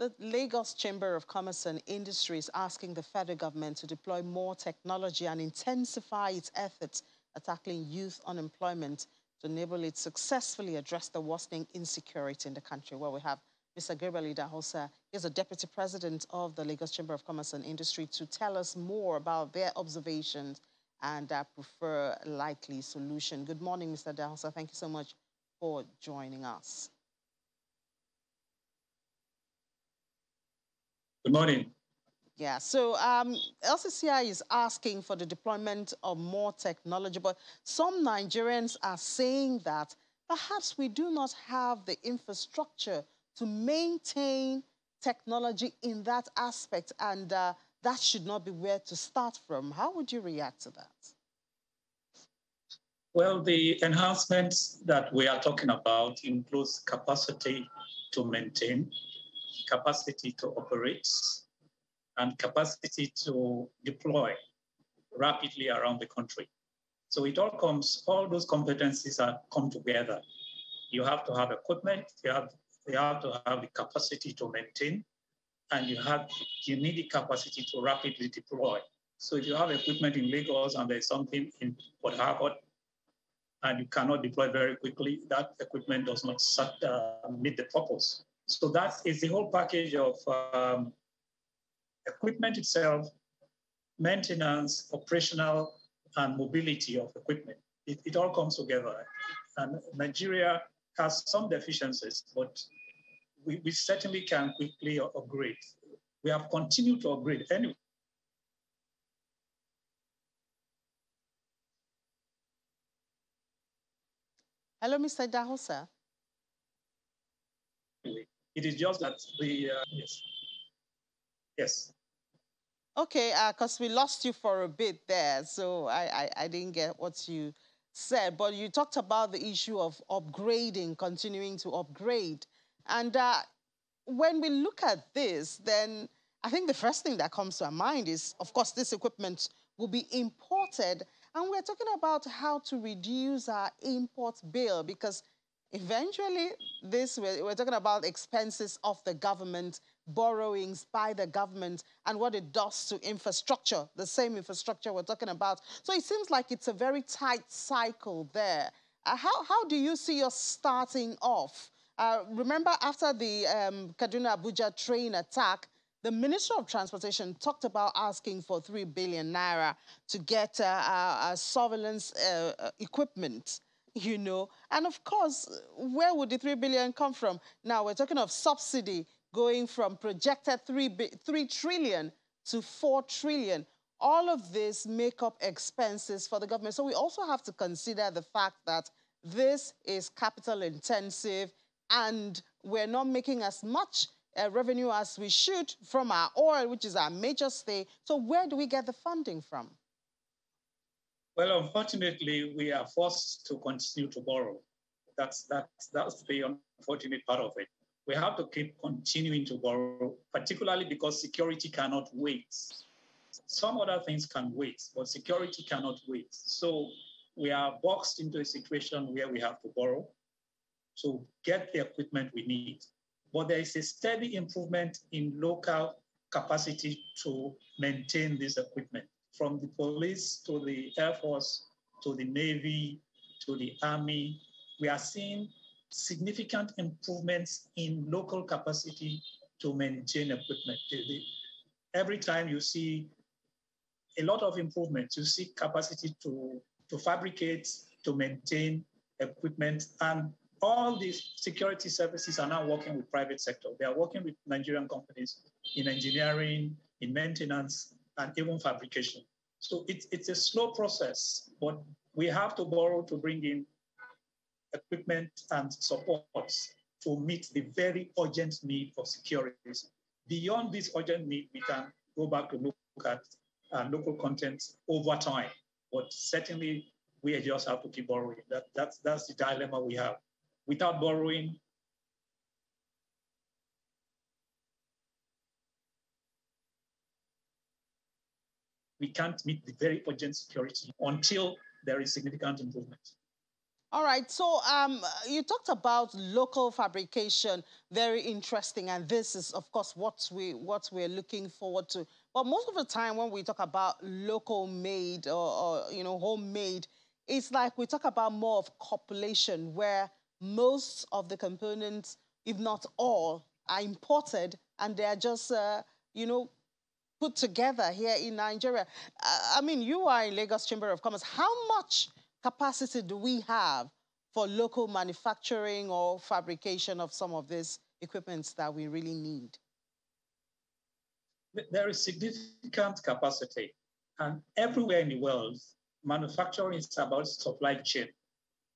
The Lagos Chamber of Commerce and Industry is asking the federal government to deploy more technology and intensify its efforts at tackling youth unemployment to enable it successfully address the worsening insecurity in the country. Well, we have Mr. Gabriel Idahosa. He's a deputy president of the Lagos Chamber of Commerce and Industry to tell us more about their observations and prefer likely solution. Good morning, Mr. Idahosa. Thank you so much for joining us. Good morning. Yeah, so LCCI is asking for the deployment of more technology, but some Nigerians are saying that perhaps we do not have the infrastructure to maintain technology in that aspect, and that should not be where to start from. How would you react to that? Well, the enhancements that we are talking about includes capacity to maintain, capacity to operate, and capacity to deploy rapidly around the country. So it all those competencies come together. You have to have equipment, you have to have the capacity to maintain, and you need the capacity to rapidly deploy. So if you have equipment in Lagos and there's something in Port Harcourt, and you cannot deploy very quickly, that equipment does not meet the purpose. So that is the whole package of equipment itself, maintenance, operational, and mobility of equipment. It all comes together. And Nigeria has some deficiencies, but we certainly can quickly upgrade. We have continued to upgrade anyway. Hello, Mr. Idahosa. It is just that yes. Yes. Okay, because we lost you for a bit there, so I didn't get what you said. But you talked about the issue of upgrading, continuing to upgrade. And when we look at this, then I think the first thing that comes to our mind is, of course, this equipment will be imported. And we're talking about how to reduce our import bill, because eventually we're talking about expenses of the government, borrowings by the government, and what it does to infrastructure, the same infrastructure we're talking about. So it seems like it's a very tight cycle there. How do you see us starting off? Remember, after the Kaduna-Abuja train attack, the Minister of Transportation talked about asking for 3 billion naira to get surveillance equipment, you know. And of course, where would the 3 billion come from? Now, we're talking of subsidy going from projected 3 trillion to 4 trillion. All of this make up expenses for the government. So we also have to consider the fact that this is capital intensive and we're not making as much revenue as we should from our oil, which is our major stay. So where do we get the funding from? Well, unfortunately, we are forced to continue to borrow. That's the unfortunate part of it. We have to keep continuing to borrow, particularly because security cannot wait. Some other things can wait, but security cannot wait. So we are boxed into a situation where we have to borrow to get the equipment we need. But there is a steady improvement in local capacity to maintain this equipment, from the police to the Air Force to the Navy to the Army. We are seeing significant improvements in local capacity to maintain equipment. Every time you see a lot of improvements, you see capacity to fabricate, to maintain equipment, and all these security services are now working with private sector. They are working with Nigerian companies in engineering, in maintenance, and even fabrication. So it's a slow process, but we have to borrow to bring in equipment and support to meet the very urgent need of security. Beyond this urgent need, we can go back to look at local content over time, but certainly we just have to keep borrowing. That's the dilemma we have. Without borrowing, we can't meet the very urgent security until there is significant improvement. All right. So you talked about local fabrication, very interesting, and this is, of course, what we're looking forward to. But most of the time, when we talk about local made or homemade, it's like we talk about more of copulation, where most of the components, if not all, are imported, and they are just you know put together here in Nigeria. I mean, you are in Lagos Chamber of Commerce. How much capacity do we have for local manufacturing or fabrication of some of these equipments that we really need? There is significant capacity. And everywhere in the world, manufacturing is about supply chain.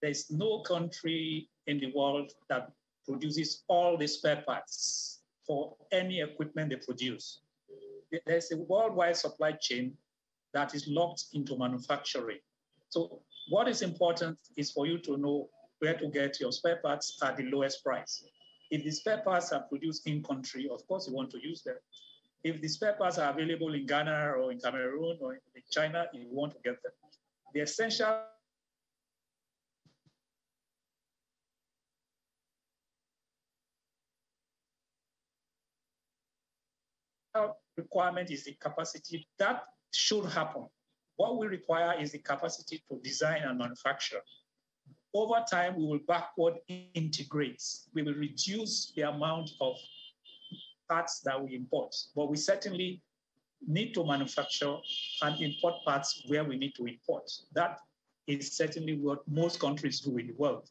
There's no country in the world that produces all the spare parts for any equipment they produce. There's a worldwide supply chain that is locked into manufacturing. So what is important is for you to know where to get your spare parts at the lowest price. If the spare parts are produced in country, of course you want to use them. If the spare parts are available in Ghana or in Cameroon or in China, you want to get them. The essential requirement is the capacity that should happen. What we require is the capacity to design and manufacture. Over time, we will backward integrate. We will reduce the amount of parts that we import, but we certainly need to manufacture and import parts where we need to import. That is certainly what most countries do in the world.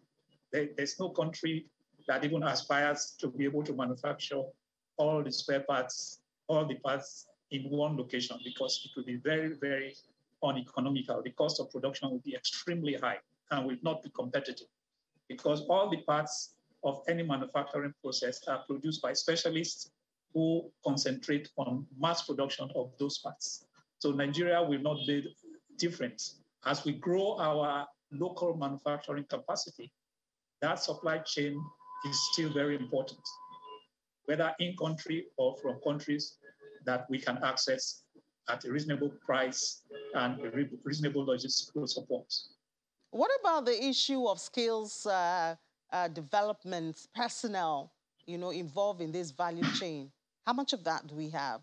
There's no country that even aspires to be able to manufacture all the spare parts, all the parts in one location, because it would be very, very uneconomical. The cost of production would be extremely high and will not be competitive, because all the parts of any manufacturing process are produced by specialists who concentrate on mass production of those parts. So Nigeria will not be different. As we grow our local manufacturing capacity, that supply chain is still very important, whether in country or from countries that we can access at a reasonable price and a reasonable logistical support. What about the issue of skills development, personnel, involved in this value chain? How much of that do we have?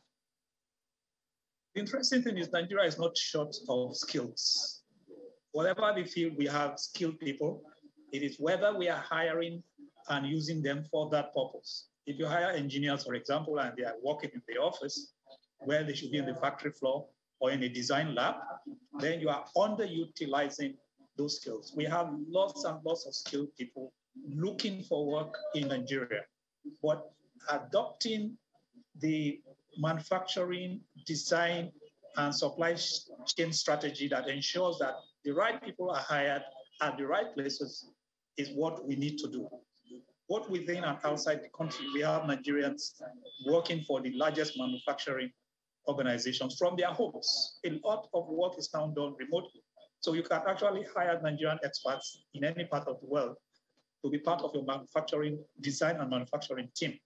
The interesting thing is Nigeria is not short of skills. Whatever the field, we have skilled people. It is whether we are hiring and using them for that purpose. If you hire engineers, for example, and they are working in the office where they should be in the factory floor or in a design lab, then you are underutilizing those skills. We have lots and lots of skilled people looking for work in Nigeria, but adopting the manufacturing, design, and supply chain strategy that ensures that the right people are hired at the right places is what we need to do. Both within and outside the country, we have Nigerians working for the largest manufacturing organizations from their homes. A lot of work is now done remotely. So you can actually hire Nigerian experts in any part of the world to be part of your manufacturing, design and manufacturing team.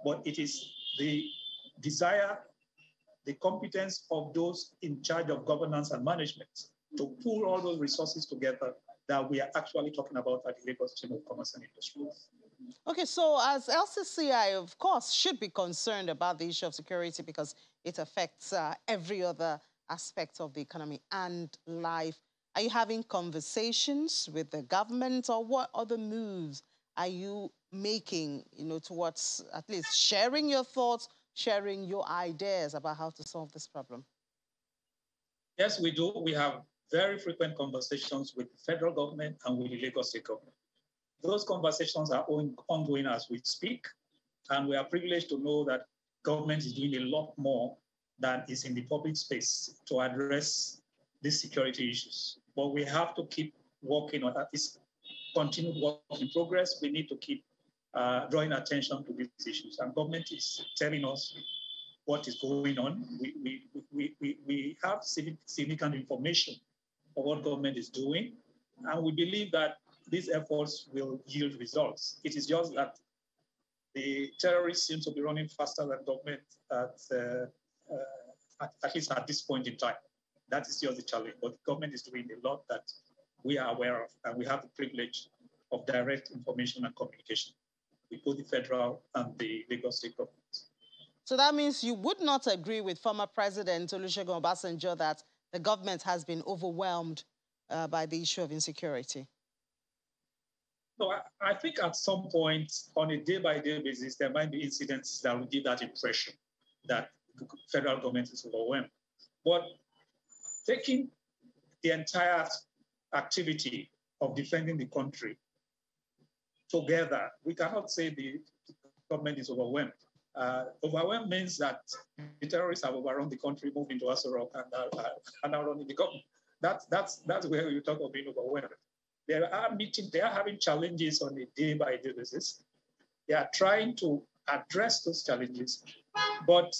But it is the desire, the competence of those in charge of governance and management to pull all those resources together that we are actually talking about at the Lagos Chamber of Commerce and Industry. Okay, so as LCCI, of course, should be concerned about the issue of security because it affects every other aspect of the economy and life. Are you having conversations with the government, or what other moves are you making, towards at least sharing your thoughts, sharing your ideas about how to solve this problem? Yes, we do. We have very frequent conversations with the federal government and with the Lagos State government. Those conversations are ongoing as we speak, and we are privileged to know that government is doing a lot more than is in the public space to address these security issues. But we have to keep working on that. It's continued work in progress. We need to keep drawing attention to these issues. And government is telling us what is going on. We have significant information of what government is doing, and we believe that these efforts will yield results. It is just that the terrorists seem to be running faster than government at least at this point in time. That is just the challenge. But the government is doing a lot that we are aware of, and we have the privilege of direct information and communication with both the federal and the Lagos state governments. So that means you would not agree with former President Olusegun Obasanjo that the government has been overwhelmed by the issue of insecurity? No, I think at some point on a day-by-day basis, there might be incidents that will give that impression that the federal government is overwhelmed. But taking the entire activity of defending the country together, we cannot say the government is overwhelmed. Overwhelmed means that the terrorists have overrun the country, moved into Aso Rock, and are running the government. That's where you talk of being overwhelmed. They are having challenges on a day-by-day basis. They are trying to address those challenges. But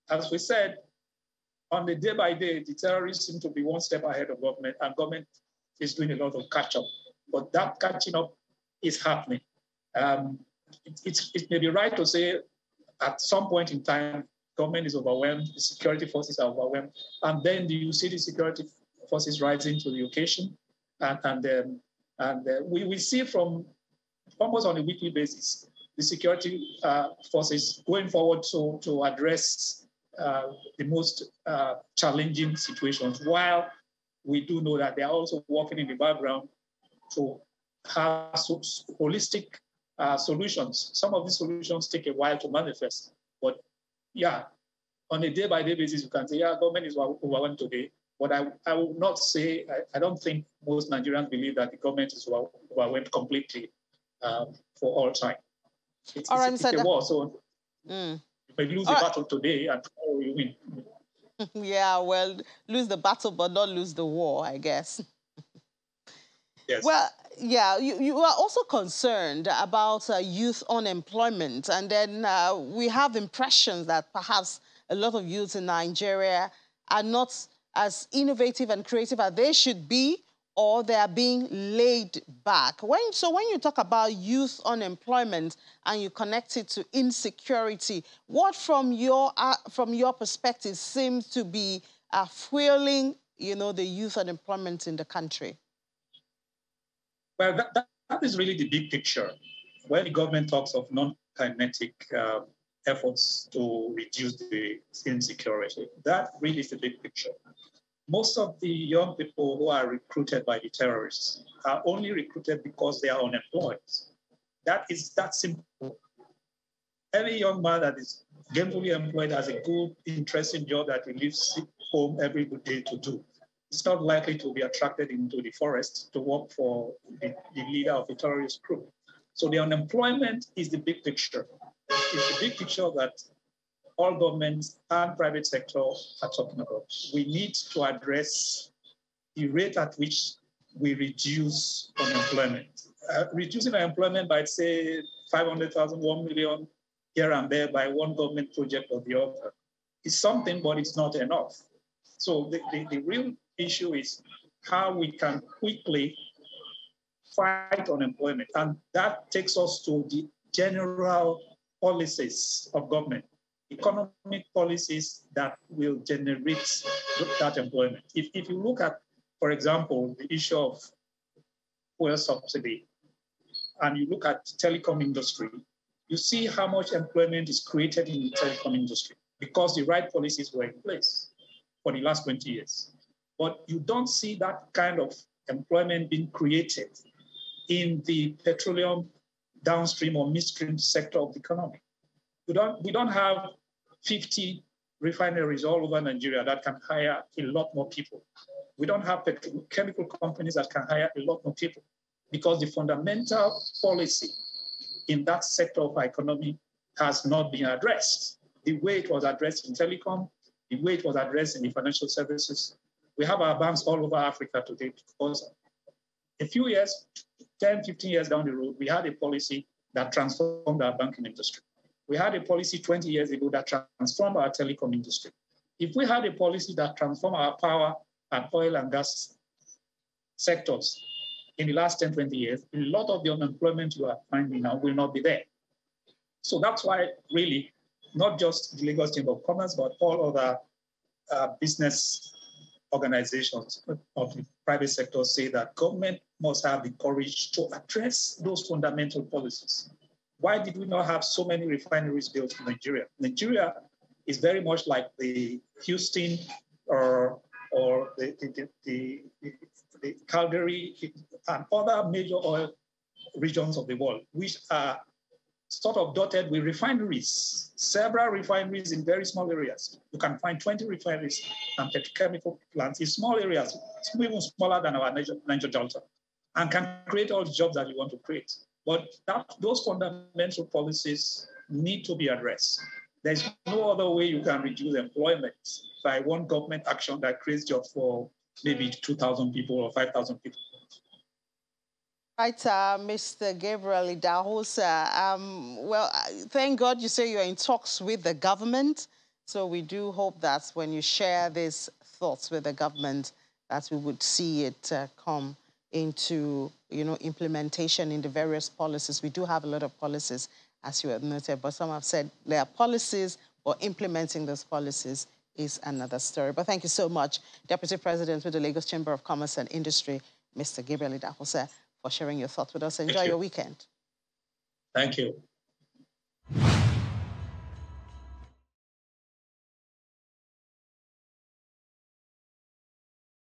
as we said, on the day-by-day, the terrorists seem to be one step ahead of government, and government is doing a lot of catch-up. But that catching up is happening. It may be right to say at some point in time, government is overwhelmed, the security forces are overwhelmed, and then you see the security forces rising to the occasion, and we see from almost on a weekly basis the security forces going forward to address the most challenging situations, while we do know that they are also working in the background to have holistic solutions. Some of these solutions take a while to manifest, but yeah, on a day-by-day basis, you can say, yeah, government is overwhelmed today. But I will not say, I don't think most Nigerians believe that the government is overwhelmed completely for all time. It's a war, so you may lose the battle today and tomorrow you win. Yeah, well, lose the battle but not lose the war, I guess. Yes. Well, yeah, you are also concerned about youth unemployment. And then we have impressions that perhaps a lot of youths in Nigeria are not as innovative and creative as they should be, or they are being laid back. So when you talk about youth unemployment and you connect it to insecurity, what from your perspective seems to be fueling, the youth unemployment in the country? Well, that is really the big picture. When the government talks of non-kinetic efforts to reduce the insecurity, that really is the big picture. Most of the young people who are recruited by the terrorists are only recruited because they are unemployed. That is that simple. Any young man that is gainfully employed has a good, interesting job that he leaves home every good day to do. It's not likely to be attracted into the forest to work for the leader of a terrorist group. So the unemployment is the big picture. It's the big picture that all governments and private sector are talking about. We need to address the rate at which we reduce unemployment. Reducing unemployment by, say, 500,000, 1 million here and there by one government project or the other is something, but it's not enough. So the real issue is how we can quickly fight unemployment. And that takes us to the general policies of government, economic policies that will generate that employment. If you look at, for example, the issue of fuel subsidy, and you look at telecom industry, you see how much employment is created in the telecom industry because the right policies were in place for the last 20 years. But you don't see that kind of employment being created in the petroleum downstream or midstream sector of the economy. We don't have 50 refineries all over Nigeria that can hire a lot more people. We don't have chemical companies that can hire a lot more people because the fundamental policy in that sector of our economy has not been addressed. The way it was addressed in telecom, the way it was addressed in the financial services. We have our banks all over Africa today because a few years, 10, 15 years down the road, we had a policy that transformed our banking industry. We had a policy 20 years ago that transformed our telecom industry. If we had a policy that transformed our power and oil and gas sectors in the last 10, 20 years, a lot of the unemployment you are finding now will not be there. So that's why really, not just the Lagos Chamber of Commerce, but all other business organizations of the private sector say that government must have the courage to address those fundamental policies. Why did we not have so many refineries built in Nigeria? Nigeria is very much like the Houston or the Calgary and other major oil regions of the world, which are sort of dotted with refineries, several refineries in very small areas. You can find 20 refineries and petrochemical plants in small areas, even smaller than our Niger Delta, and can create all the jobs that you want to create. But those fundamental policies need to be addressed. There's no other way you can reduce employment by one government action that creates jobs for maybe 2,000 people or 5,000 people. Right, Mr. Gabriel Idahosa. Well, thank God you say you're in talks with the government. So we do hope that when you share these thoughts with the government, that we would see it come into, implementation in the various policies. We do have a lot of policies, as you have noted, but some have said there are policies, but implementing those policies is another story. But thank you so much, Deputy President with the Lagos Chamber of Commerce and Industry, Mr. Gabriel Idahosa, for sharing your thoughts with us. Enjoy your weekend. Thank you.